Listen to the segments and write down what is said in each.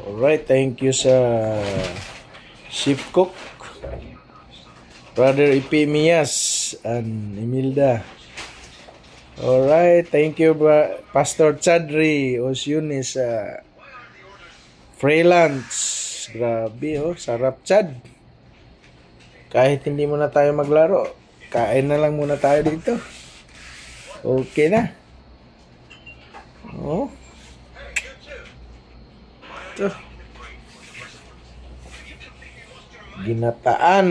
Alright, thank you sa Chef Cook, Brother Epimias and Imelda. Alright, thank you Pastor Chadri Osyunis sa freelance. Grabe sarap Chad. Kahit hindi muna tayo maglaro, kain na lang muna tayo dito. Okay na. Oh. Ito. Ginataan.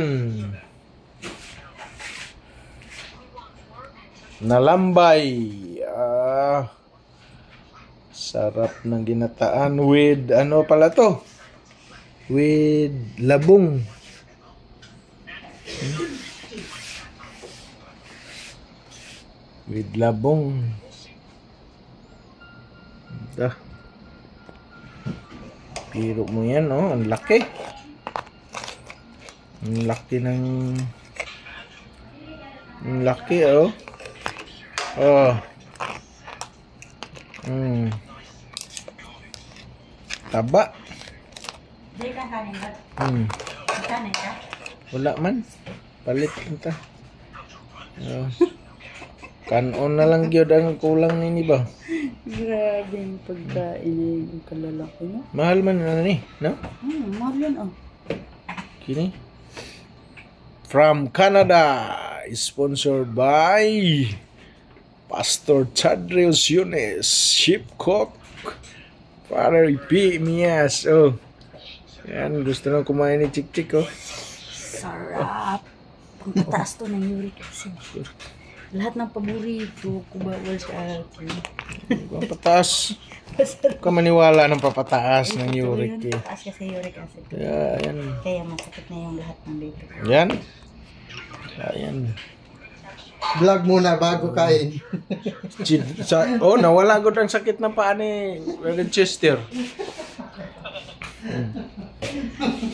Nalambay. Sarap ng ginataan with ano pala to? With labong. With labong. Piro mo yan, ang laki. Ang laki ng... Ang laki, Taba. Di ka kanin ba? Kanin ka? Wala man. Palit kita. Kanon na lang yun ang kulang nini ba? Grabe yung pagkain yung kalalaki no? Mahal man na ni, no? Mahal yan Kini? From Canada, sponsored by Pastor Chadri Osyunis, Chef Cook, Father Epimias. Yan, gusto na kumain ni Chik-Chik, Sarap. Pangpataas to ng uric acid. Lahat ng paborito ko bawal sa akin. Papataas. Ka maniwala ng papataas ng uric. Pataas kasi uric acid. Yan. Kaya masakit na yung lahat ng dito. Yan. Ayan. Vlog muna bago kain. Nawala ko ang sakit ng paa ni Chester.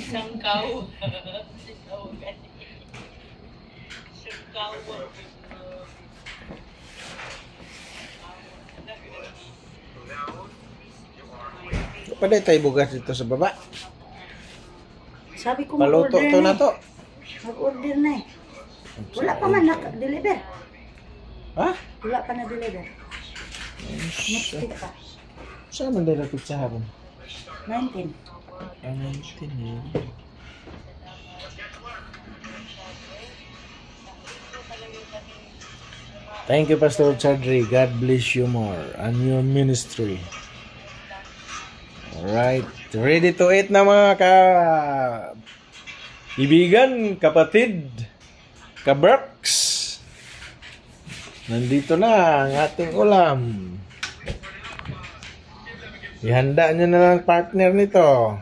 Sangkaw. Paday tayo bugas dito sa baba. Sabi ko Paluto to na to. Mag-order na Wala pa man na-deliver. Ha? Wala pa na-deliver. Next week pa. Saan man dito sa hapon? 19. 19 Thank you, Pastor Chadri. God bless you more and your ministry. Alright. Ready to eat na mga ibigan, kapatid, kabraks. Nandito na ang ating ulam. Ihanda nyo na lang partner nito.